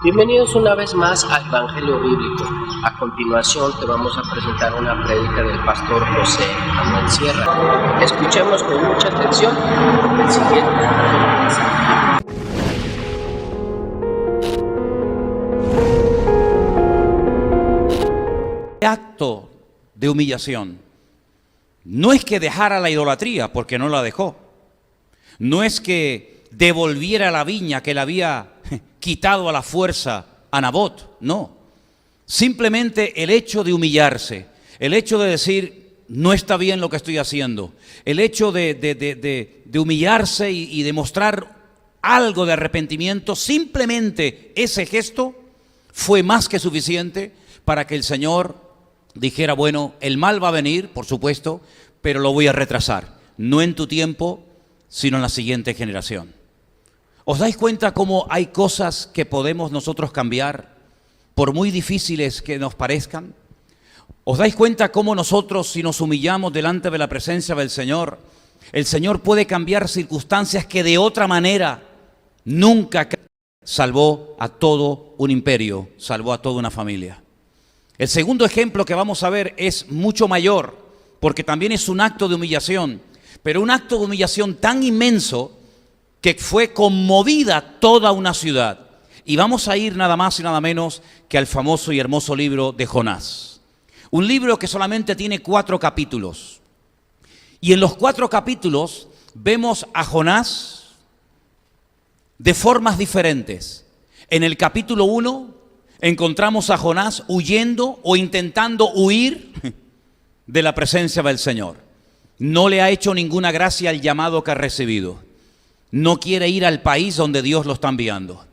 Bienvenidos una vez más al Evangelio Bíblico. A continuación te vamos a presentar una prédica del pastor José Manuel Sierra. Escuchemos con mucha atención el siguiente mensaje. Acto de humillación no es que dejara la idolatría, porque no la dejó. No es que devolviera la viña que le había quitado a la fuerza a Nabot, no. Simplemente el hecho de humillarse, el hecho de decir, no está bien lo que estoy haciendo, el hecho de humillarse y demostrar algo de arrepentimiento, simplemente ese gesto fue más que suficiente para que el Señor dijera, bueno, el mal va a venir, por supuesto, pero lo voy a retrasar, no en tu tiempo, sino en la siguiente generación. ¿Os dais cuenta cómo hay cosas que podemos nosotros cambiar, por muy difíciles que nos parezcan? ¿Os dais cuenta cómo nosotros, si nos humillamos delante de la presencia del Señor, el Señor puede cambiar circunstancias que de otra manera nunca salvó a todo un imperio, salvó a toda una familia? El segundo ejemplo que vamos a ver es mucho mayor, porque también es un acto de humillación, pero un acto de humillación tan inmenso que fue conmovida toda una ciudad. Y vamos a ir nada más y nada menos que al famoso y hermoso libro de Jonás. Un libro que solamente tiene 4 capítulos. Y en los 4 capítulos vemos a Jonás de formas diferentes. En el capítulo 1 encontramos a Jonás huyendo o intentando huir de la presencia del Señor. No le ha hecho ninguna gracia el llamado que ha recibido. No quiere ir al país donde Dios lo está enviando.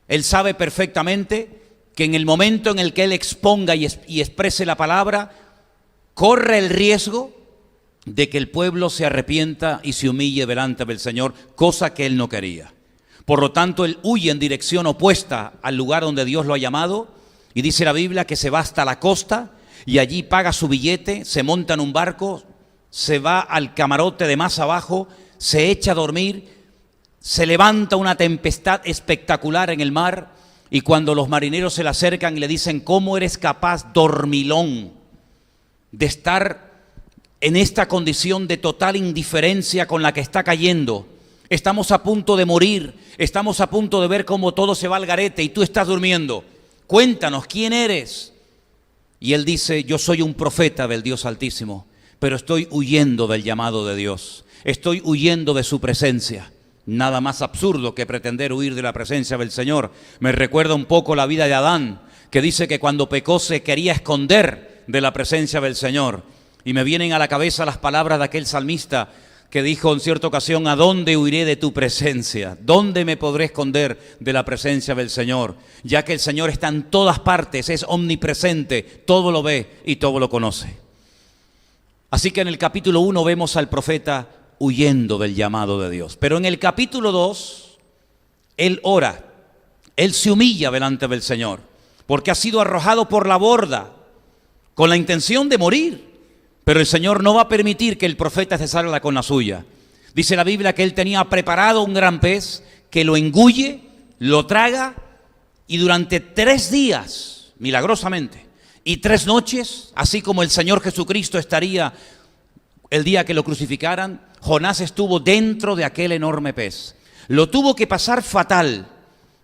Él sabe perfectamente que en el momento en el que él exponga y exprese la palabra, corre el riesgo de que el pueblo se arrepienta y se humille delante del Señor, cosa que él no quería. Por lo tanto, él huye en dirección opuesta al lugar donde Dios lo ha llamado, y dice la Biblia que se va hasta la costa y allí paga su billete, se monta en un barco, se va al camarote de más abajo, se echa a dormir, se levanta una tempestad espectacular en el mar, y cuando los marineros se le acercan y le dicen, ¿cómo eres capaz, dormilón, de estar en esta condición de total indiferencia con la que está cayendo? Estamos a punto de morir, estamos a punto de ver cómo todo se va al garete y tú estás durmiendo. Cuéntanos, ¿quién eres? Y él dice, yo soy un profeta del Dios Altísimo, pero estoy huyendo del llamado de Dios. Estoy huyendo de su presencia. Nada más absurdo que pretender huir de la presencia del Señor. Me recuerda un poco la vida de Adán, que dice que cuando pecó se quería esconder de la presencia del Señor. Y me vienen a la cabeza las palabras de aquel salmista que dijo en cierta ocasión, ¿a dónde huiré de tu presencia? ¿Dónde me podré esconder de la presencia del Señor? Ya que el Señor está en todas partes, es omnipresente, todo lo ve y todo lo conoce. Así que en el capítulo 1 vemos al profeta huyendo del llamado de Dios. Pero en el capítulo 2, él ora, él se humilla delante del Señor, porque ha sido arrojado por la borda con la intención de morir. Pero el Señor no va a permitir que el profeta se salga con la suya. Dice la Biblia que él tenía preparado un gran pez que lo engulle, lo traga, y durante 3 días, milagrosamente, y 3 noches, así como el Señor Jesucristo estaría el día que lo crucificaran, Jonás estuvo dentro de aquel enorme pez. Lo tuvo que pasar fatal,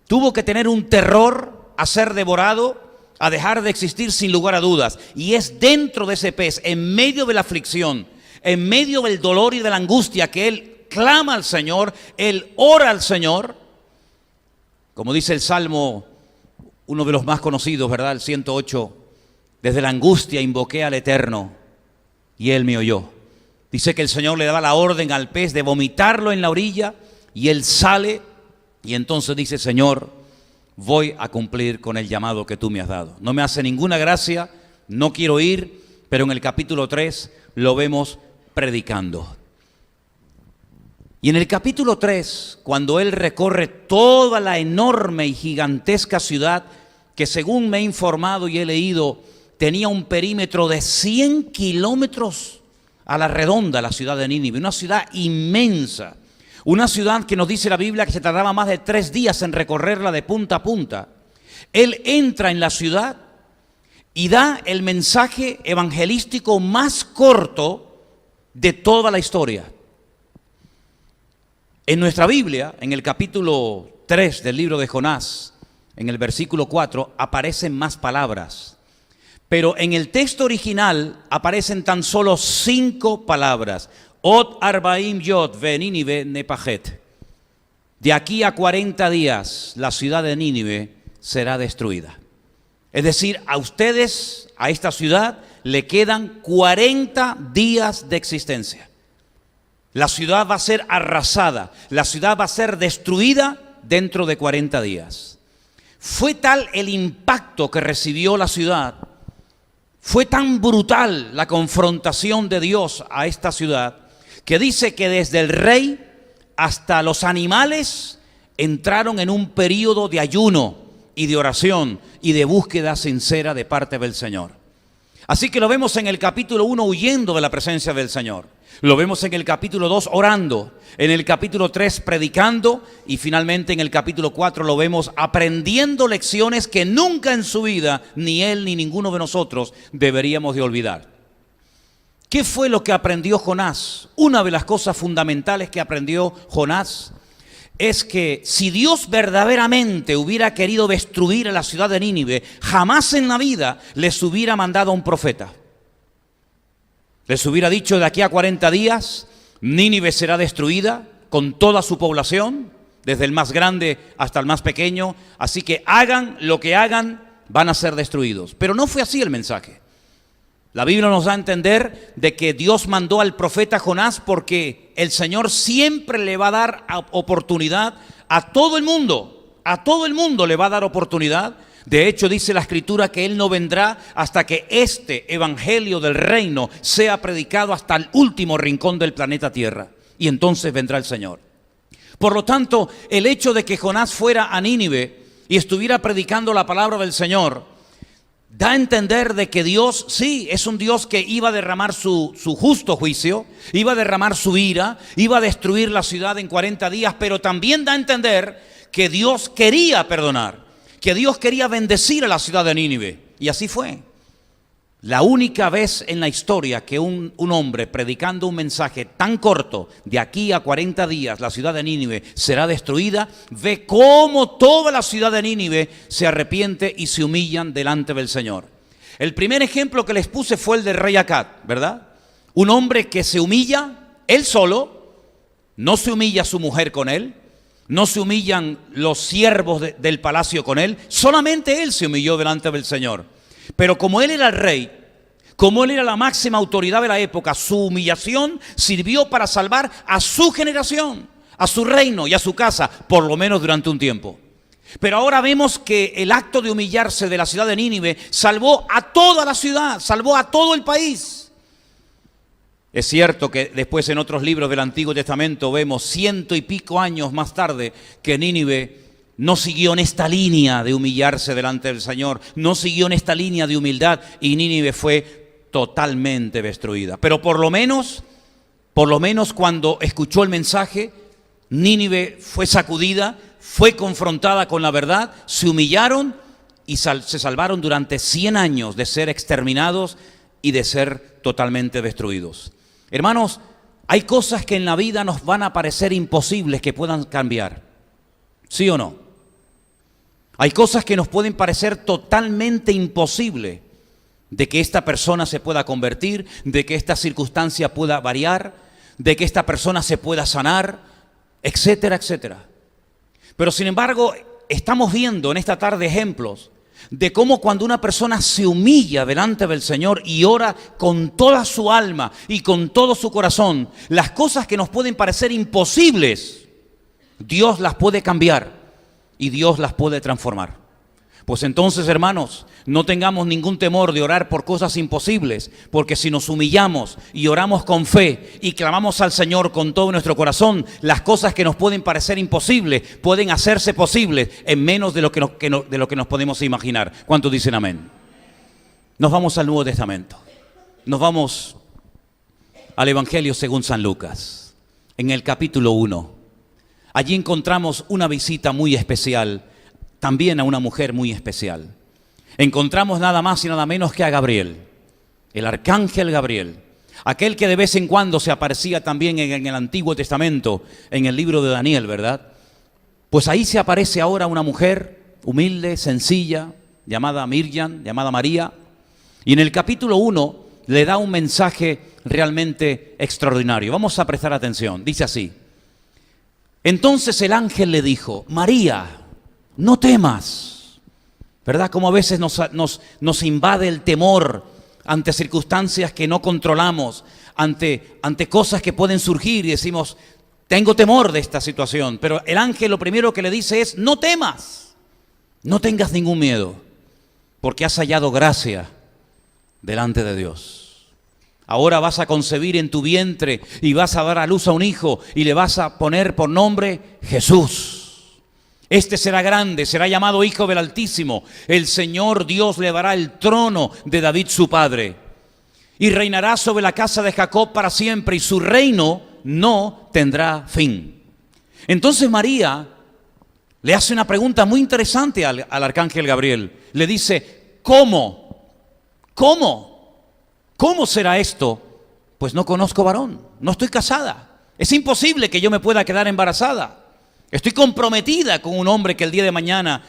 tuvo que tener un terror a ser devorado, a dejar de existir sin lugar a dudas. Y es dentro de ese pez, en medio de la aflicción, en medio del dolor y de la angustia, que él clama al Señor, él ora al Señor. Como dice el Salmo, uno de los más conocidos, ¿verdad? El 108, desde la angustia invoqué al Eterno y él me oyó. Dice que el Señor le daba la orden al pez de vomitarlo en la orilla, y él sale y entonces dice, Señor, voy a cumplir con el llamado que tú me has dado. No me hace ninguna gracia, no quiero ir, pero en el capítulo 3 lo vemos predicando. Y en el capítulo 3, cuando él recorre toda la enorme y gigantesca ciudad, que según me he informado y he leído, tenía un perímetro de 100 kilómetros a la redonda, la ciudad de Nínive, una ciudad inmensa, Una ciudad que nos dice la Biblia que se tardaba más de 3 días en recorrerla de punta a punta. Él entra en la ciudad y da el mensaje evangelístico más corto de toda la historia. En nuestra Biblia, en el capítulo 3 del libro de Jonás, en el versículo 4, aparecen más palabras. Pero en el texto original aparecen tan solo 5 palabras. Ot arbaim yot ve Nínive nepajet. De aquí a 40 días la ciudad de Nínive será destruida. Es decir, a ustedes, a esta ciudad, le quedan 40 días de existencia. La ciudad va a ser arrasada, la ciudad va a ser destruida dentro de 40 días. Fue tal el impacto que recibió la ciudad, fue tan brutal la confrontación de Dios a esta ciudad, que dice que desde el rey hasta los animales entraron en un periodo de ayuno y de oración y de búsqueda sincera de parte del Señor. Así que lo vemos en el capítulo 1 huyendo de la presencia del Señor. Lo vemos en el capítulo 2 orando, en el capítulo 3 predicando y finalmente en el capítulo 4 lo vemos aprendiendo lecciones que nunca en su vida ni él ni ninguno de nosotros deberíamos de olvidar. ¿Qué fue lo que aprendió Jonás? Una de las cosas fundamentales que aprendió Jonás es que si Dios verdaderamente hubiera querido destruir a la ciudad de Nínive, jamás en la vida les hubiera mandado a un profeta. Les hubiera dicho: de aquí a 40 días, Nínive será destruida con toda su población, desde el más grande hasta el más pequeño, así que hagan lo que hagan, van a ser destruidos. Pero no fue así el mensaje. La Biblia nos da a entender de que Dios mandó al profeta Jonás porque el Señor siempre le va a dar oportunidad a todo el mundo le va a dar oportunidad. De hecho, dice la Escritura que Él no vendrá hasta que este evangelio del reino sea predicado hasta el último rincón del planeta Tierra. Y entonces vendrá el Señor. Por lo tanto, el hecho de que Jonás fuera a Nínive y estuviera predicando la palabra del Señor da a entender de que Dios, sí, es un Dios que iba a derramar su justo juicio, iba a derramar su ira, iba a destruir la ciudad en 40 días, pero también da a entender que Dios quería perdonar, que Dios quería bendecir a la ciudad de Nínive. Y así fue. La única vez en la historia que un hombre predicando un mensaje tan corto, de aquí a 40 días la ciudad de Nínive será destruida, ve cómo toda la ciudad de Nínive se arrepiente y se humillan delante del Señor. El primer ejemplo que les puse fue el del rey Acab, ¿verdad? Un hombre que se humilla, él solo, no se humilla su mujer con él, no se humillan los siervos del palacio con él, solamente él se humilló delante del Señor. Pero como él era el rey, como él era la máxima autoridad de la época, su humillación sirvió para salvar a su generación, a su reino y a su casa, por lo menos durante un tiempo. Pero ahora vemos que el acto de humillarse de la ciudad de Nínive salvó a toda la ciudad, salvó a todo el país. Es cierto que después en otros libros del Antiguo Testamento vemos 100 y pico años más tarde que Nínive no siguió en esta línea de humillarse delante del Señor, no siguió en esta línea de humildad y Nínive fue totalmente destruida. Pero por lo menos cuando escuchó el mensaje, Nínive fue sacudida, fue confrontada con la verdad, se humillaron y se salvaron durante 100 años de ser exterminados y de ser totalmente destruidos. Hermanos, hay cosas que en la vida nos van a parecer imposibles que puedan cambiar. ¿Sí o no? Hay cosas que nos pueden parecer totalmente imposibles de que esta persona se pueda convertir, de que esta circunstancia pueda variar, de que esta persona se pueda sanar, etcétera, etcétera. Pero sin embargo, estamos viendo en esta tarde ejemplos de cómo cuando una persona se humilla delante del Señor y ora con toda su alma y con todo su corazón, las cosas que nos pueden parecer imposibles, Dios las puede cambiar y Dios las puede transformar. Pues entonces, hermanos, no tengamos ningún temor de orar por cosas imposibles, porque si nos humillamos y oramos con fe y clamamos al Señor con todo nuestro corazón, las cosas que nos pueden parecer imposibles pueden hacerse posibles en menos de lo que nos podemos imaginar. ¿Cuántos dicen amén? Nos vamos al Nuevo Testamento. Nos vamos al Evangelio según San Lucas, en el capítulo 1. Allí encontramos una visita muy especial, también a una mujer muy especial. Encontramos nada más y nada menos que a Gabriel, el arcángel Gabriel, aquel que de vez en cuando se aparecía también en el Antiguo Testamento, en el libro de Daniel, ¿verdad? Pues ahí se aparece ahora una mujer humilde, sencilla, llamada Miriam, llamada María, y en el capítulo 1 le da un mensaje realmente extraordinario. Vamos a prestar atención, dice así: entonces el ángel le dijo, María, no temas. ¿Verdad? Como a veces nos invade el temor ante circunstancias que no controlamos, ante cosas que pueden surgir y decimos, tengo temor de esta situación. Pero el ángel lo primero que le dice es, no temas, no tengas ningún miedo, porque has hallado gracia delante de Dios. Ahora vas a concebir en tu vientre y vas a dar a luz a un hijo y le vas a poner por nombre Jesús. Este será grande, será llamado Hijo del Altísimo. El Señor Dios le dará el trono de David su padre. Y reinará sobre la casa de Jacob para siempre, y su reino no tendrá fin. Entonces María le hace una pregunta muy interesante al arcángel Gabriel. Le dice, ¿cómo? ¿Cómo será esto? Pues no conozco varón, no estoy casada. Es imposible que yo me pueda quedar embarazada. Estoy comprometida con un hombre que el día de mañana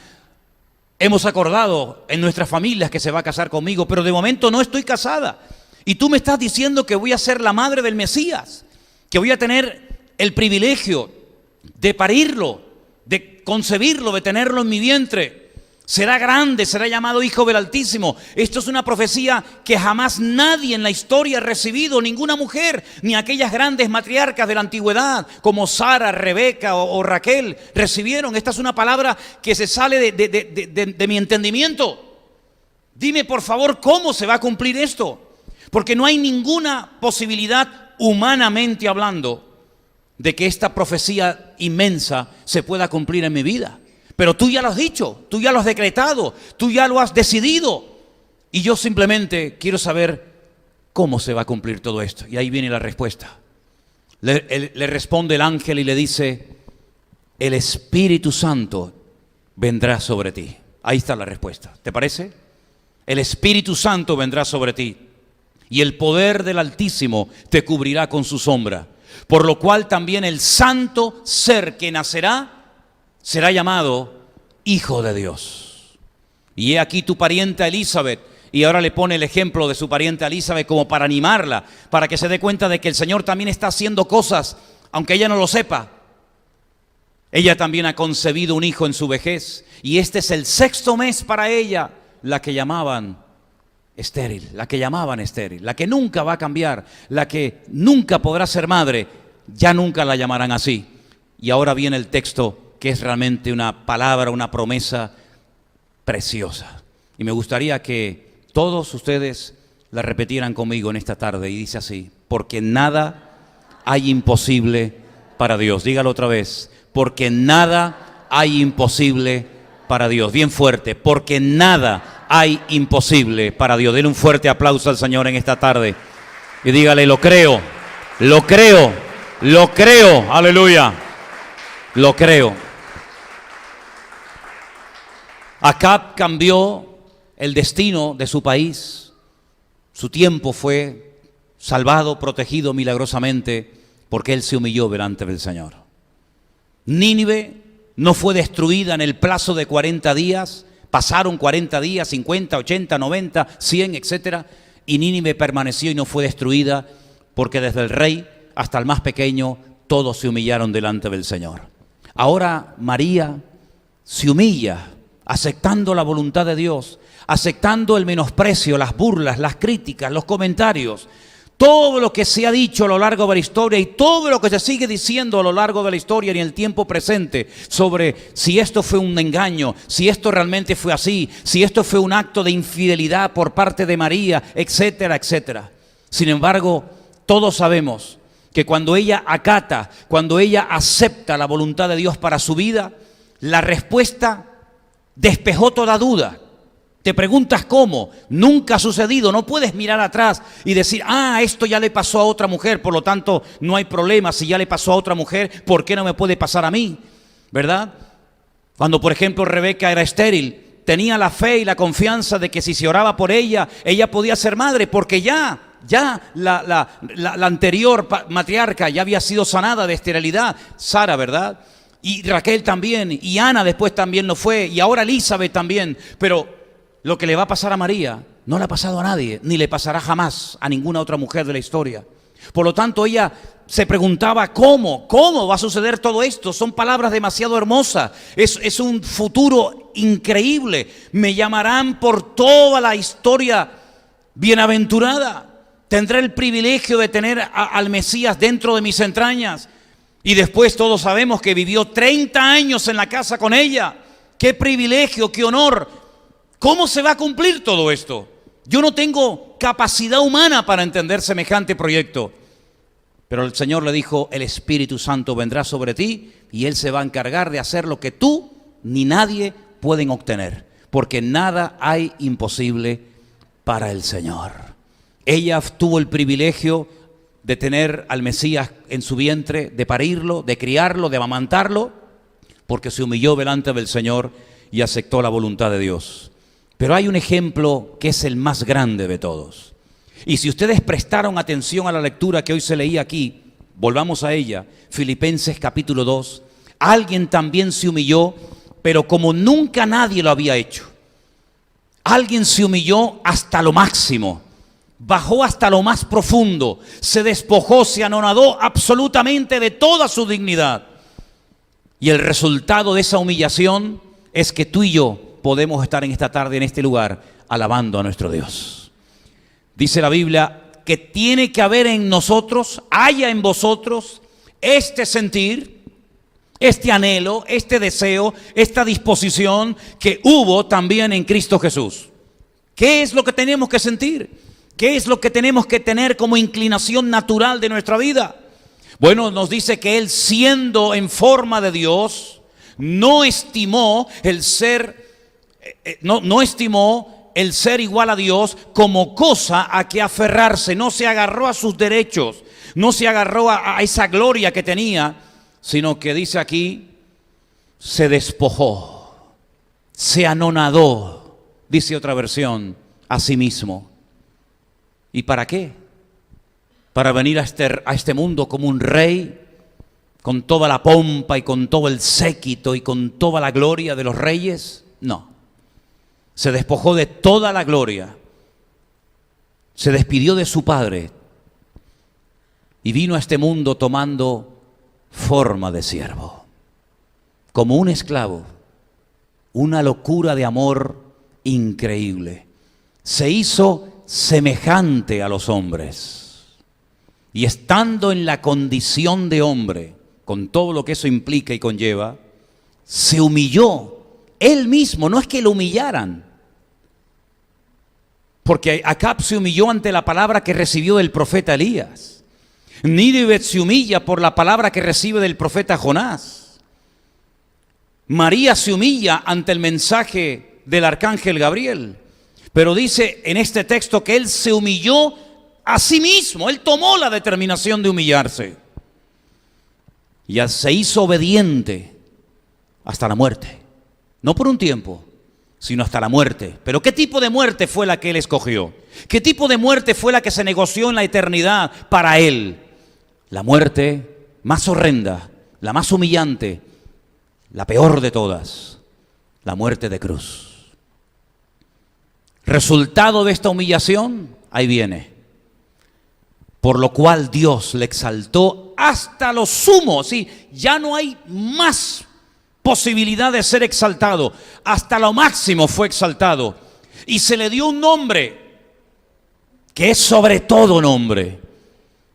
hemos acordado en nuestras familias que se va a casar conmigo, pero de momento no estoy casada. Y tú me estás diciendo que voy a ser la madre del Mesías, que voy a tener el privilegio de parirlo, de concebirlo, de tenerlo en mi vientre. Será grande, será llamado Hijo del Altísimo. Esto es una profecía que jamás nadie en la historia ha recibido, ninguna mujer, ni aquellas grandes matriarcas de la antigüedad, como Sara, Rebeca o Raquel, recibieron. Esta es una palabra que se sale de mi entendimiento. Dime, por favor, ¿cómo se va a cumplir esto? Porque no hay ninguna posibilidad, humanamente hablando, de que esta profecía inmensa se pueda cumplir en mi vida. Pero tú ya lo has dicho, tú ya lo has decretado, tú ya lo has decidido. Y yo simplemente quiero saber cómo se va a cumplir todo esto. Y ahí viene la respuesta. Le responde el ángel y le dice, el Espíritu Santo vendrá sobre ti. Ahí está la respuesta. ¿Te parece? El Espíritu Santo vendrá sobre ti, y el poder del Altísimo te cubrirá con su sombra. Por lo cual también el santo ser que nacerá será llamado Hijo de Dios. Y he aquí tu parienta Elizabeth, y ahora le pone el ejemplo de su parienta Elizabeth como para animarla, para que se dé cuenta de que el Señor también está haciendo cosas, aunque ella no lo sepa. Ella también ha concebido un hijo en su vejez, y este es el 6º mes para ella, la que llamaban estéril, la que nunca va a cambiar, la que nunca podrá ser madre, ya nunca la llamarán así. Y ahora viene el texto que es realmente una palabra, una promesa preciosa. Y me gustaría que todos ustedes la repitieran conmigo en esta tarde. Y dice así, porque nada hay imposible para Dios. Dígalo otra vez, porque nada hay imposible para Dios. Bien fuerte, porque nada hay imposible para Dios. Denle un fuerte aplauso al Señor en esta tarde. Y dígale, lo creo, aleluya, lo creo. Acab cambió el destino de su país. Su tiempo fue salvado, protegido milagrosamente, porque él se humilló delante del Señor. Nínive no fue destruida en el plazo de 40 días. Pasaron 40 días, 50, 80, 90, 100, etc. Y Nínive permaneció y no fue destruida, porque desde el rey hasta el más pequeño, todos se humillaron delante del Señor. Ahora María se humilla, aceptando la voluntad de Dios, aceptando el menosprecio, las burlas, las críticas, los comentarios, todo lo que se ha dicho a lo largo de la historia y todo lo que se sigue diciendo a lo largo de la historia y en el tiempo presente sobre si esto fue un engaño, si esto realmente fue así, si esto fue un acto de infidelidad por parte de María, etcétera, etcétera. Sin embargo, todos sabemos que cuando ella acata, cuando ella acepta la voluntad de Dios para su vida, la respuesta despejó toda duda. Te preguntas cómo, nunca ha sucedido, no puedes mirar atrás y decir, esto ya le pasó a otra mujer, por lo tanto no hay problema, si ya le pasó a otra mujer, ¿por qué no me puede pasar a mí? ¿Verdad? Cuando por ejemplo Rebeca era estéril, tenía la fe y la confianza de que si se oraba por ella, ella podía ser madre, porque ya la anterior matriarca ya había sido sanada de esterilidad, Sara, ¿verdad? Y Raquel también, y Ana después también lo fue, y ahora Elizabeth también, pero lo que le va a pasar a María no le ha pasado a nadie, ni le pasará jamás a ninguna otra mujer de la historia. Por lo tanto, ella se preguntaba ¿cómo va a suceder todo esto? Son palabras demasiado hermosas, es un futuro increíble. Me llamarán por toda la historia bienaventurada. Tendré el privilegio de tener al Mesías dentro de mis entrañas. Y después todos sabemos que vivió 30 años en la casa con ella. ¡Qué privilegio, qué honor! ¿Cómo se va a cumplir todo esto? Yo no tengo capacidad humana para entender semejante proyecto. Pero el Señor le dijo, el Espíritu Santo vendrá sobre ti y Él se va a encargar de hacer lo que tú ni nadie pueden obtener. Porque nada hay imposible para el Señor. Ella tuvo el privilegio de tener al Mesías en su vientre, de parirlo, de criarlo, de amamantarlo, porque se humilló delante del Señor y aceptó la voluntad de Dios. Pero hay un ejemplo que es el más grande de todos. Y si ustedes prestaron atención a la lectura que hoy se leía aquí, volvamos a ella, Filipenses capítulo 2, alguien también se humilló, pero como nunca nadie lo había hecho. Alguien se humilló hasta lo máximo, bajó hasta lo más profundo, se despojó, se anonadó absolutamente de toda su dignidad. Y el resultado de esa humillación es que tú y yo podemos estar en esta tarde, en este lugar, alabando a nuestro Dios. Dice la Biblia que tiene que haber en nosotros, haya en vosotros, este sentir, este anhelo, este deseo, esta disposición que hubo también en Cristo Jesús. ¿Qué es lo que tenemos que sentir? ¿Qué es lo que tenemos que tener como inclinación natural de nuestra vida? Bueno, nos dice que Él, siendo en forma de Dios, no estimó el ser igual a Dios como cosa a que aferrarse. No se agarró a sus derechos, no se agarró a esa gloria que tenía, sino que dice aquí, se despojó, se anonadó, dice otra versión, a sí mismo. ¿Y para qué? ¿Para venir a este mundo como un rey, con toda la pompa y con todo el séquito y con toda la gloria de los reyes? No. Se despojó de toda la gloria, se despidió de su padre y vino a este mundo tomando forma de siervo, como un esclavo, una locura de amor increíble. Se hizo semejante a los hombres y estando en la condición de hombre, con todo lo que eso implica y conlleva, se humilló. Él mismo, no es que lo humillaran, porque Acab se humilló ante la palabra que recibió del profeta Elías. Nínive se humilla por la palabra que recibe del profeta Jonás. María se humilla ante el mensaje del arcángel Gabriel. Pero dice en este texto que Él se humilló a sí mismo. Él tomó la determinación de humillarse. Y se hizo obediente hasta la muerte. No por un tiempo, sino hasta la muerte. Pero ¿qué tipo de muerte fue la que Él escogió? ¿Qué tipo de muerte fue la que se negoció en la eternidad para Él? La muerte más horrenda, la más humillante, la peor de todas, la muerte de cruz. Resultado de esta humillación, ahí viene. Por lo cual Dios le exaltó hasta lo sumo, ¿sí? Ya no hay más posibilidad de ser exaltado, hasta lo máximo fue exaltado y se le dio un nombre que es sobre todo nombre,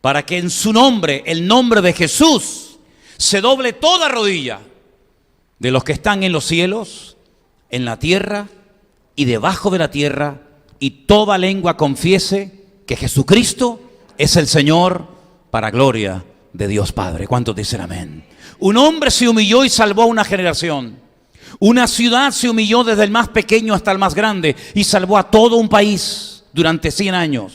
para que en su nombre, el nombre de Jesús, se doble toda rodilla de los que están en los cielos, en la tierra y debajo de la tierra, y toda lengua confiese que Jesucristo es el Señor, para gloria de Dios Padre. ¿Cuántos dicen amén? Un hombre se humilló y salvó a una generación. Una ciudad se humilló desde el más pequeño hasta el más grande y salvó a todo un país durante 100 años.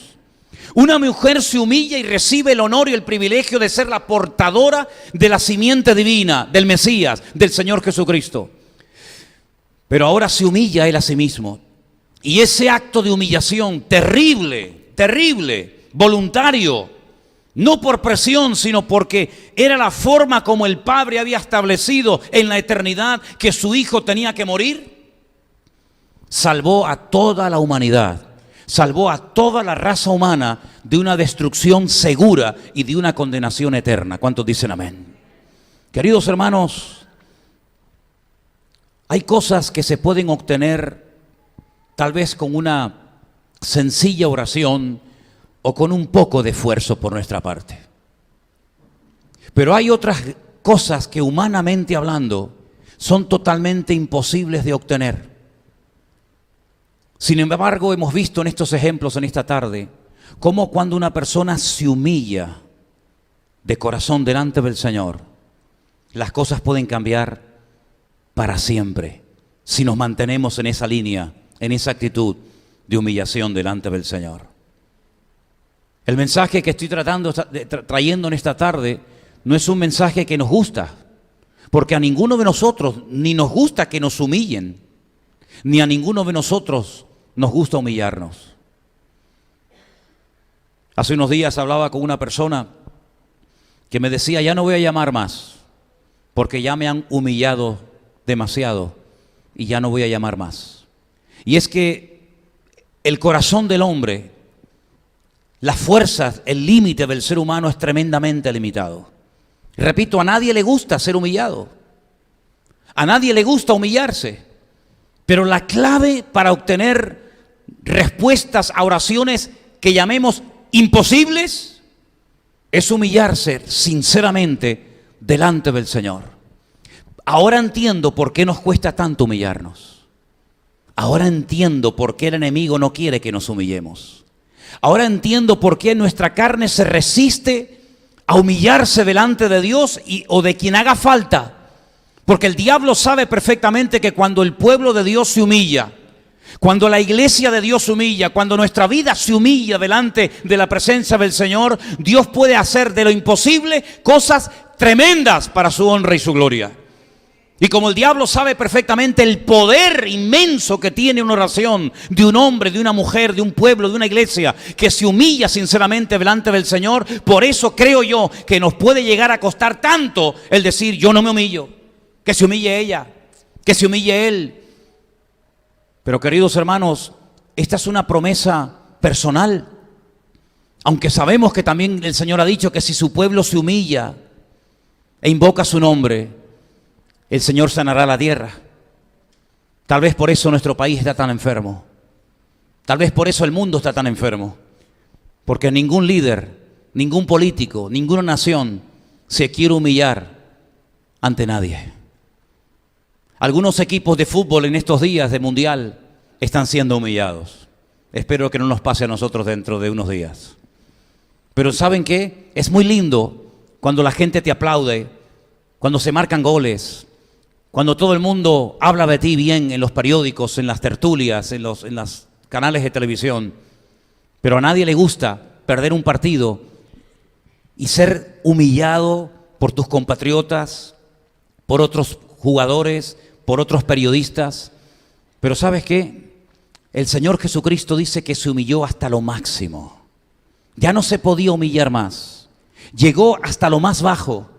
Una mujer se humilla y recibe el honor y el privilegio de ser la portadora de la simiente divina, del Mesías, del Señor Jesucristo. Pero ahora se humilla él a sí mismo. Y ese acto de humillación terrible, voluntario, no por presión, sino porque era la forma como el Padre había establecido en la eternidad que su Hijo tenía que morir, salvó a toda la humanidad, salvó a toda la raza humana de una destrucción segura y de una condenación eterna. ¿Cuántos dicen amén? Queridos hermanos, hay cosas que se pueden obtener tal vez con una sencilla oración o con un poco de esfuerzo por nuestra parte. Pero hay otras cosas que humanamente hablando son totalmente imposibles de obtener. Sin embargo, hemos visto en estos ejemplos en esta tarde cómo cuando una persona se humilla de corazón delante del Señor, las cosas pueden cambiar para siempre si nos mantenemos en esa línea, en esa actitud de humillación delante del Señor. El mensaje que estoy trayendo en esta tarde no es un mensaje que nos gusta, porque a ninguno de nosotros ni nos gusta que nos humillen, ni a ninguno de nosotros nos gusta humillarnos. Hace unos días hablaba con una persona que me decía, ya no voy a llamar más, porque ya me han humillado demasiado y ya no voy a llamar más. Y es que el corazón del hombre, las fuerzas, el límite del ser humano es tremendamente limitado. Repito, a nadie le gusta ser humillado. A nadie le gusta humillarse. Pero la clave para obtener respuestas a oraciones que llamemos imposibles es humillarse sinceramente delante del Señor. Ahora entiendo por qué nos cuesta tanto humillarnos. Ahora entiendo por qué el enemigo no quiere que nos humillemos. Ahora entiendo por qué nuestra carne se resiste a humillarse delante de Dios o de quien haga falta. Porque el diablo sabe perfectamente que cuando el pueblo de Dios se humilla, cuando la iglesia de Dios se humilla, cuando nuestra vida se humilla delante de la presencia del Señor, Dios puede hacer de lo imposible cosas tremendas para su honra y su gloria. Y como el diablo sabe perfectamente el poder inmenso que tiene una oración de un hombre, de una mujer, de un pueblo, de una iglesia que se humilla sinceramente delante del Señor, por eso creo yo que nos puede llegar a costar tanto el decir yo no me humillo, que se humille ella, que se humille él. Pero queridos hermanos, esta es una promesa personal, aunque sabemos que también el Señor ha dicho que si su pueblo se humilla e invoca su nombre, el Señor sanará la tierra. Tal vez por eso nuestro país está tan enfermo. Tal vez por eso el mundo está tan enfermo. Porque ningún líder, ningún político, ninguna nación se quiere humillar ante nadie. Algunos equipos de fútbol en estos días de mundial están siendo humillados. Espero que no nos pase a nosotros dentro de unos días. Pero ¿saben qué? Es muy lindo cuando la gente te aplaude, cuando se marcan goles, cuando todo el mundo habla de ti bien en los periódicos, en las tertulias, en los canales de televisión. Pero a nadie le gusta perder un partido y ser humillado por tus compatriotas, por otros jugadores, por otros periodistas. Pero ¿sabes qué? El Señor Jesucristo dice que se humilló hasta lo máximo. Ya no se podía humillar más. Llegó hasta lo más bajo.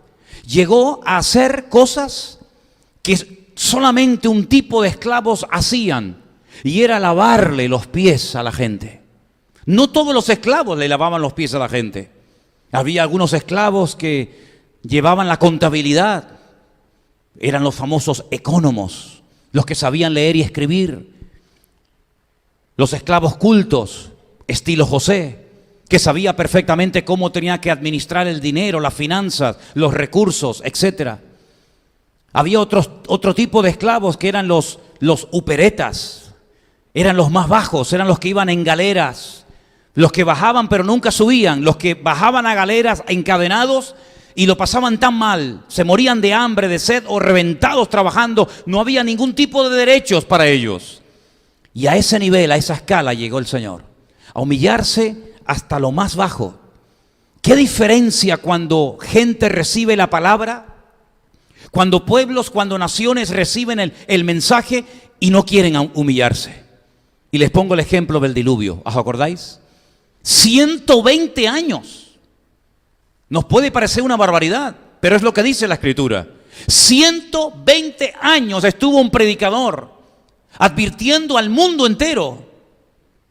Llegó a hacer cosas que solamente un tipo de esclavos hacían, y era lavarle los pies a la gente. No todos los esclavos le lavaban los pies a la gente. Había algunos esclavos que llevaban la contabilidad. Eran los famosos ecónomos, los que sabían leer y escribir. Los esclavos cultos, estilo José, que sabía perfectamente cómo tenía que administrar el dinero, las finanzas, los recursos, etc. Había otro tipo de esclavos que eran los uperetas, eran los más bajos, eran los que iban en galeras, los que bajaban pero nunca subían, los que bajaban a galeras encadenados y lo pasaban tan mal, se morían de hambre, de sed o reventados trabajando, no había ningún tipo de derechos para ellos. Y a ese nivel, a esa escala llegó el Señor, a humillarse hasta lo más bajo. ¿Qué diferencia cuando gente recibe la palabra? Cuando pueblos, cuando naciones reciben el mensaje y no quieren humillarse. Y les pongo el ejemplo del diluvio, ¿os acordáis? 120 años. Nos puede parecer una barbaridad, pero es lo que dice la Escritura. 120 años estuvo un predicador advirtiendo al mundo entero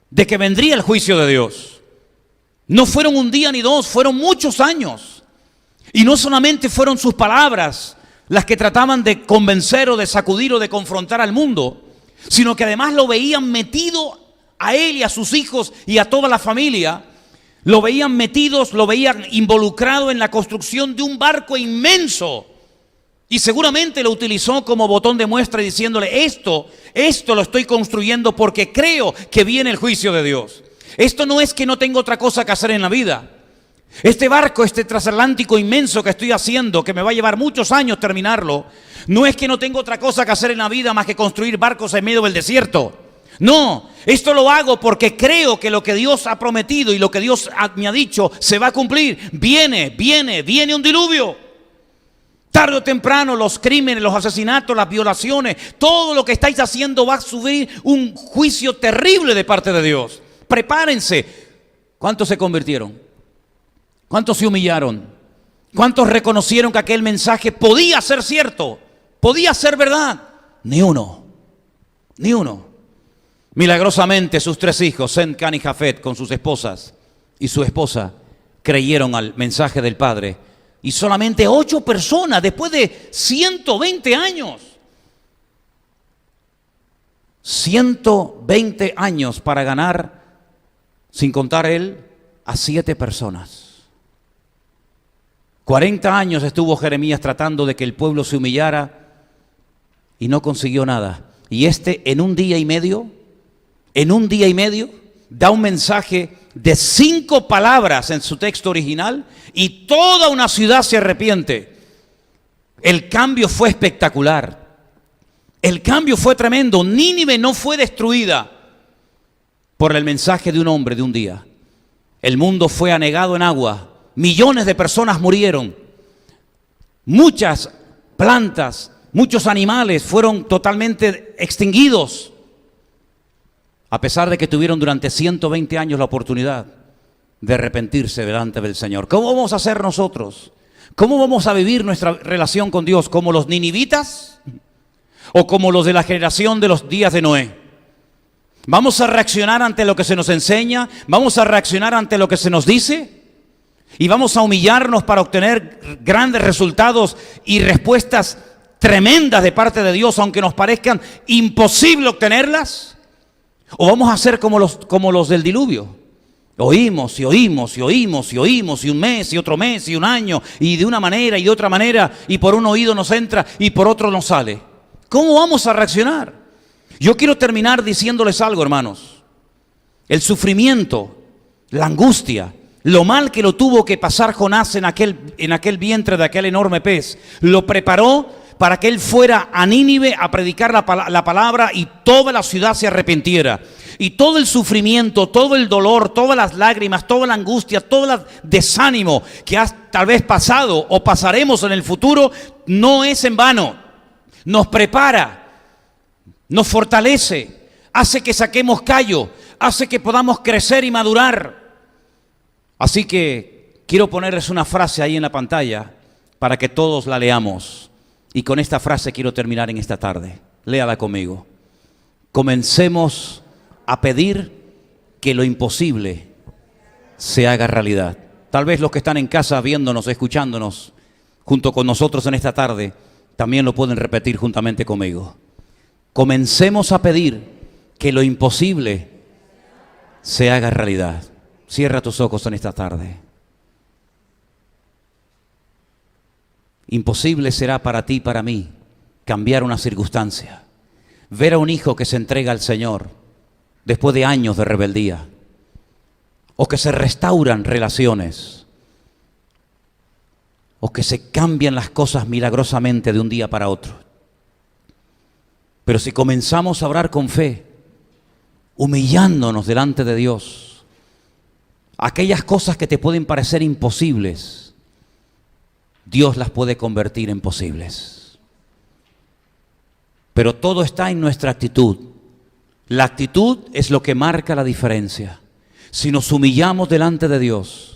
de que vendría el juicio de Dios. No fueron un día ni dos, fueron muchos años. Y no solamente fueron sus palabras las que trataban de convencer o de sacudir o de confrontar al mundo, sino que además lo veían metido a él y a sus hijos y a toda la familia. Lo veían metidos, lo veían involucrado en la construcción de un barco inmenso. Y seguramente lo utilizó como botón de muestra diciéndole, esto lo estoy construyendo porque creo que viene el juicio de Dios. Esto no es que no tengo otra cosa que hacer en la vida. Este barco, este transatlántico inmenso que estoy haciendo, que me va a llevar muchos años terminarlo, no es que no tengo otra cosa que hacer en la vida más que construir barcos en medio del desierto. No, esto lo hago porque creo que lo que Dios ha prometido y lo que Dios me ha dicho se va a cumplir. Viene un diluvio. Tarde o temprano los crímenes, los asesinatos, las violaciones, todo lo que estáis haciendo va a sufrir un juicio terrible de parte de Dios. Prepárense. ¿Cuántos se convirtieron? ¿Cuántos se humillaron? ¿Cuántos reconocieron que aquel mensaje podía ser cierto? ¿Podía ser verdad? Ni uno. Ni uno. Milagrosamente sus 3 hijos, Sem, Cam y Jafet, con sus esposas y su esposa, creyeron al mensaje del Padre. Y solamente 8 personas después de 120 años. 120 años para ganar, sin contar él, a 7 personas. 40 años estuvo Jeremías tratando de que el pueblo se humillara y no consiguió nada. Y en un día y medio, da un mensaje de 5 palabras en su texto original y toda una ciudad se arrepiente. El cambio fue espectacular. El cambio fue tremendo. Nínive no fue destruida por el mensaje de un hombre de un día. El mundo fue anegado en agua. Millones de personas murieron. Muchas plantas, muchos animales fueron totalmente extinguidos. A pesar de que tuvieron durante 120 años la oportunidad de arrepentirse delante del Señor. ¿Cómo vamos a hacer nosotros? ¿Cómo vamos a vivir nuestra relación con Dios? ¿Como los ninivitas? ¿O como los de la generación de los días de Noé? ¿Vamos a reaccionar ante lo que se nos enseña? ¿Vamos a reaccionar ante lo que se nos dice? ¿Y vamos a humillarnos para obtener grandes resultados y respuestas tremendas de parte de Dios, aunque nos parezcan imposible obtenerlas? ¿O vamos a ser como los del diluvio? Oímos y oímos y oímos y oímos y un mes y otro mes y un año y de una manera y de otra manera y por un oído nos entra y por otro nos sale. ¿Cómo vamos a reaccionar? Yo quiero terminar diciéndoles algo, hermanos. El sufrimiento, la angustia, lo mal que lo tuvo que pasar Jonás en aquel vientre de aquel enorme pez, lo preparó para que él fuera a Nínive a predicar la palabra y toda la ciudad se arrepintiera. Y todo el sufrimiento, todo el dolor, todas las lágrimas, toda la angustia, todo el desánimo que has tal vez pasado o pasaremos en el futuro, no es en vano. Nos prepara, nos fortalece, hace que saquemos callo, hace que podamos crecer y madurar. Así que quiero ponerles una frase ahí en la pantalla para que todos la leamos. Y con esta frase quiero terminar en esta tarde. Léala conmigo. Comencemos a pedir que lo imposible se haga realidad. Tal vez los que están en casa viéndonos, escuchándonos, junto con nosotros en esta tarde, también lo pueden repetir juntamente conmigo. Comencemos a pedir que lo imposible se haga realidad. Cierra tus ojos en esta tarde. Imposible será para ti y para mí cambiar una circunstancia. Ver a un hijo que se entrega al Señor después de años de rebeldía. O que se restauran relaciones. o que se cambian las cosas milagrosamente de un día para otro. Pero si comenzamos a orar con fe, humillándonos delante de Dios, aquellas cosas que te pueden parecer imposibles, Dios las puede convertir en posibles. Pero todo está en nuestra actitud. La actitud es lo que marca la diferencia. Si nos humillamos delante de Dios,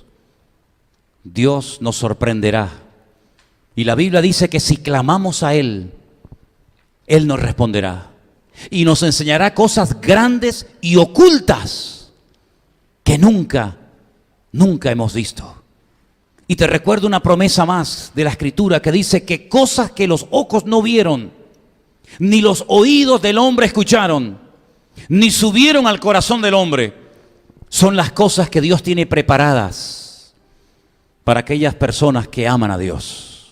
Dios nos sorprenderá. Y la Biblia dice que si clamamos a Él, Él nos responderá. Y nos enseñará cosas grandes y ocultas que nunca hemos visto. Y te recuerdo una promesa más de la Escritura que dice que cosas que los ojos no vieron, ni los oídos del hombre escucharon, ni subieron al corazón del hombre, son las cosas que Dios tiene preparadas para aquellas personas que aman a Dios.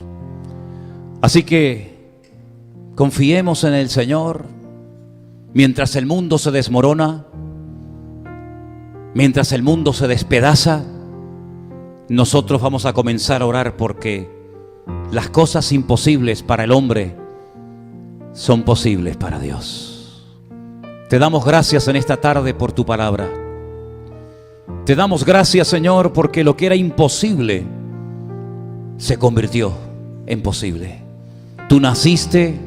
Así que confiemos en el Señor mientras el mundo se desmorona, mientras el mundo se despedaza. Nosotros vamos a comenzar a orar porque las cosas imposibles para el hombre son posibles para Dios. Te damos gracias en esta tarde por tu palabra. Te damos gracias, Señor, porque lo que era imposible se convirtió en posible. Tú naciste,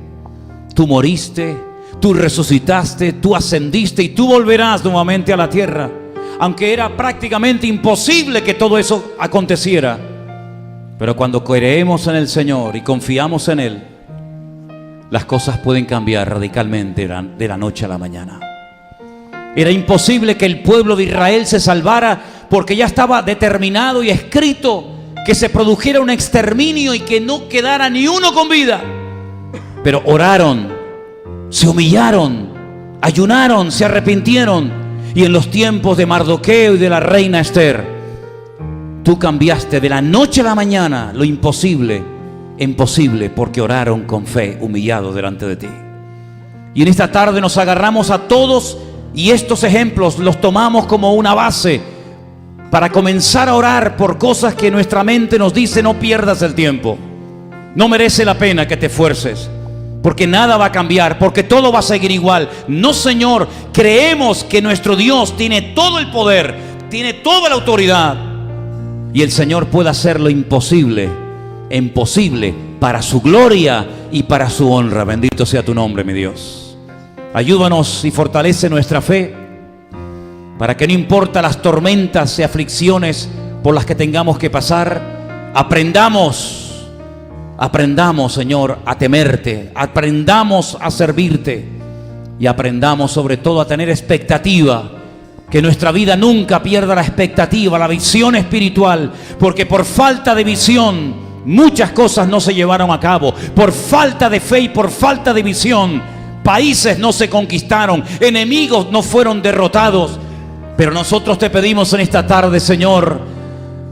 tú moriste, tú resucitaste, tú ascendiste y tú volverás nuevamente a la tierra. Aunque era prácticamente imposible que todo eso aconteciera, pero cuando creemos en el Señor y confiamos en Él, las cosas pueden cambiar radicalmente de la noche a la mañana. Era imposible que el pueblo de Israel se salvara porque ya estaba determinado y escrito que se produjera un exterminio y que no quedara ni uno con vida. Pero oraron, se humillaron, ayunaron, se arrepintieron. Y en los tiempos de Mardoqueo y de la reina Esther, tú cambiaste de la noche a la mañana lo imposible en posible, porque oraron con fe, humillados delante de ti. Y en esta tarde nos agarramos a todos y estos ejemplos los tomamos como una base para comenzar a orar por cosas que nuestra mente nos dice: no pierdas el tiempo, no merece la pena que te esfuerces, porque nada va a cambiar, porque todo va a seguir igual. No, Señor, creemos que nuestro Dios tiene todo el poder, tiene toda la autoridad, y el Señor puede hacer lo imposible en posible para su gloria y para su honra. Bendito sea tu nombre, mi Dios. Ayúdanos y fortalece nuestra fe para que no importa las tormentas y aflicciones por las que tengamos que pasar, aprendamos, Señor, a temerte, aprendamos a servirte y aprendamos sobre todo a tener expectativa, que nuestra vida nunca pierda la expectativa, la visión espiritual, porque por falta de visión muchas cosas no se llevaron a cabo. Por falta de fe y por falta de visión, países no se conquistaron, enemigos no fueron derrotados. Pero nosotros te pedimos en esta tarde, Señor,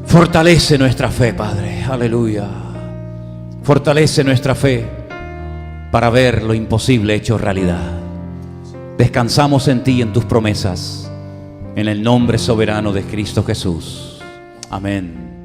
fortalece nuestra fe, Padre, aleluya. Fortalece nuestra fe para ver lo imposible hecho realidad. Descansamos en ti y en tus promesas, en el nombre soberano de Cristo Jesús. Amén.